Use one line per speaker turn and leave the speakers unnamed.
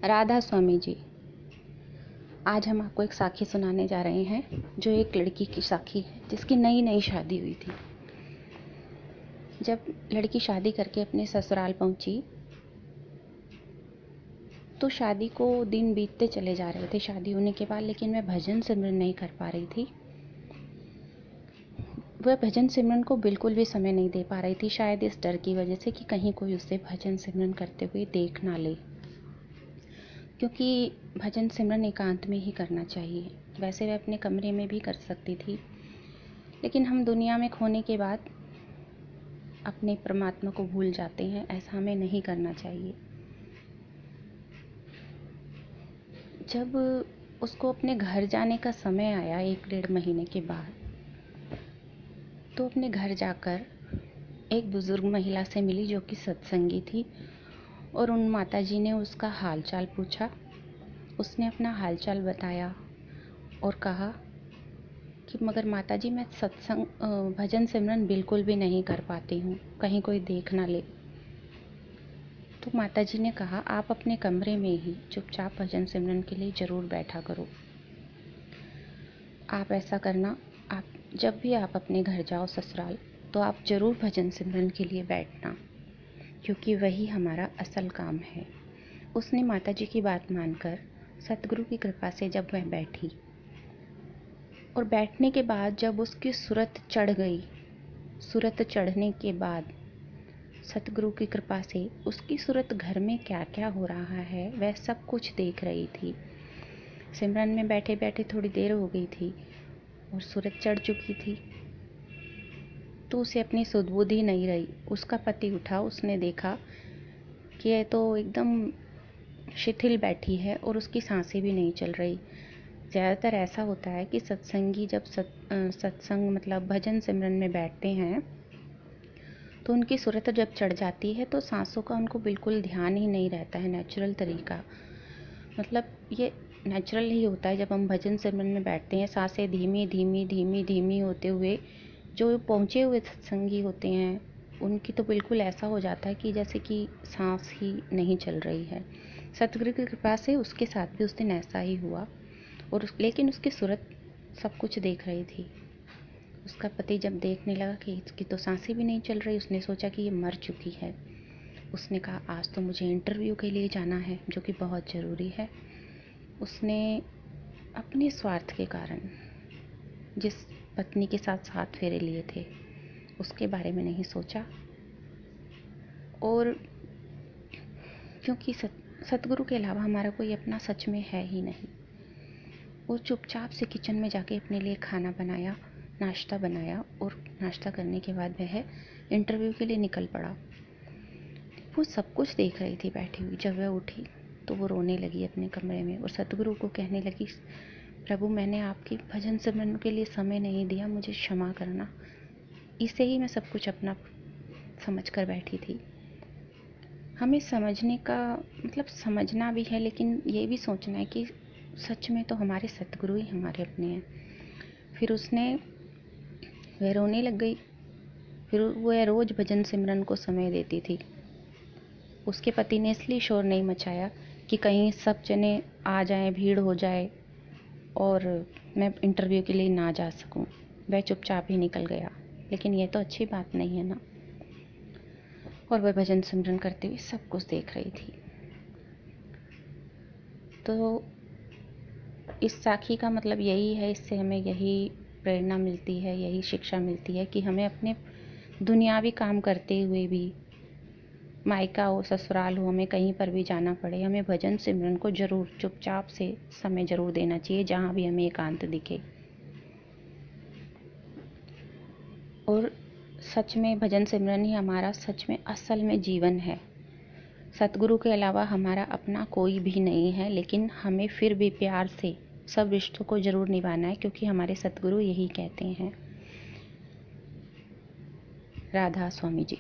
राधा स्वामी जी। आज हम आपको एक साखी सुनाने जा रहे हैं जो एक लड़की की साखी है जिसकी नई नई शादी हुई थी। जब लड़की शादी करके अपने ससुराल पहुंची तो शादी को दिन बीतते चले जा रहे थे शादी होने के बाद, लेकिन वह भजन सिमरन नहीं कर पा रही थी। वह भजन सिमरन को बिल्कुल भी समय नहीं दे पा रही थी, शायद इस डर की वजह से कि कहीं कोई उसे भजन सिमरन करते हुए देख ना ले, क्योंकि भजन सिमरन एकांत में ही करना चाहिए। वैसे वह अपने कमरे में भी कर सकती थी, लेकिन हम दुनिया में खोने के बाद अपने परमात्मा को भूल जाते हैं। ऐसा हमें नहीं करना चाहिए। जब उसको अपने घर जाने का समय आया 1-1.5 महीने के बाद, तो अपने घर जाकर एक बुजुर्ग महिला से मिली जो कि सत्संगी थी, और उन माताजी ने उसका हालचाल पूछा। उसने अपना हालचाल बताया और कहा कि मगर माताजी, मैं भजन सिमरन बिल्कुल भी नहीं कर पाती हूँ, कहीं कोई देख ना ले। तो माताजी ने कहा, आप अपने कमरे में ही चुपचाप भजन सिमरन के लिए ज़रूर बैठा करो। आप ऐसा करना, आप जब भी आप अपने घर जाओ ससुराल, तो आप ज़रूर भजन सिमरन के लिए बैठना, क्योंकि वही हमारा असल काम है। उसने माताजी की बात मानकर सतगुरु की कृपा से जब वह बैठी, और बैठने के बाद जब उसकी सूरत चढ़ गई, सूरत चढ़ने के बाद सतगुरु की कृपा से उसकी सूरत घर में क्या क्या हो रहा है वह सब कुछ देख रही थी। सिमरन में बैठे बैठे थोड़ी देर हो गई थी और सूरत चढ़ चुकी थी, तो उसे अपनी सुध-बुध नहीं रही। उसका पति उठा, उसने देखा कि यह तो एकदम शिथिल बैठी है और उसकी सांसें भी नहीं चल रही। ज़्यादातर ऐसा होता है कि सत्संगी जब सत्संग मतलब भजन सिमरन में बैठते हैं तो उनकी सूरत जब चढ़ जाती है तो सांसों का उनको बिल्कुल ध्यान ही नहीं रहता है। नेचुरल तरीका, मतलब ये नेचुरल ही होता है। जब हम भजन सिमरन में बैठते हैं, सांसें धीमी धीमी धीमी धीमी होते हुए जो पहुँचे हुए सत्संगी होते हैं उनकी तो बिल्कुल ऐसा हो जाता है कि जैसे कि सांस ही नहीं चल रही है। सतगुरु की कृपा से उसके साथ भी उस दिन ऐसा ही हुआ, और लेकिन उसकी सूरत सब कुछ देख रही थी। उसका पति जब देखने लगा कि इसकी तो सांसें भी नहीं चल रही, उसने सोचा कि ये मर चुकी है। उसने कहा, आज तो मुझे इंटरव्यू के लिए जाना है जो कि बहुत ज़रूरी है। उसने अपने स्वार्थ के कारण जिस पत्नी के साथ 7 फेरे लिए थे उसके बारे में नहीं सोचा, और क्योंकि सतगुरु के अलावा हमारा कोई अपना सच में है ही नहीं। वो चुपचाप से किचन में जाके अपने लिए खाना बनाया, नाश्ता बनाया, और नाश्ता करने के बाद वह इंटरव्यू के लिए निकल पड़ा। वो सब कुछ देख रही थी बैठी हुई। जब वह उठी तो वो रोने लगी अपने कमरे में और सतगुरु को कहने लगी, प्रभु, मैंने आपकी भजन सिमरन के लिए समय नहीं दिया, मुझे क्षमा करना। इसे ही मैं सब कुछ अपना समझ कर बैठी थी। हमें समझने का मतलब समझना भी है, लेकिन ये भी सोचना है कि सच में तो हमारे सतगुरु ही हमारे अपने हैं। फिर वह रोने लग गई। फिर वह रोज़ भजन सिमरन को समय देती थी। उसके पति ने इसलिए शोर नहीं मचाया कि कहीं सब जने आ जाएं, भीड़ हो जाए और मैं इंटरव्यू के लिए ना जा सकूं। वह चुपचाप ही निकल गया, लेकिन यह तो अच्छी बात नहीं है ना। और वह भजन सिमरन करते हुए सब कुछ देख रही थी। तो इस साखी का मतलब यही है, इससे हमें यही प्रेरणा मिलती है, यही शिक्षा मिलती है कि हमें अपने दुनियावी काम करते हुए भी, मायका हो ससुराल हो, हमें कहीं पर भी जाना पड़े, हमें भजन सिमरन को ज़रूर चुपचाप से समय ज़रूर देना चाहिए जहाँ भी हमें एकांत दिखे। और सच में भजन सिमरन ही हमारा सच में असल में जीवन है। सतगुरु के अलावा हमारा अपना कोई भी नहीं है, लेकिन हमें फिर भी प्यार से सब रिश्तों को ज़रूर निभाना है, क्योंकि हमारे सतगुरु यही कहते हैं। राधा स्वामी जी।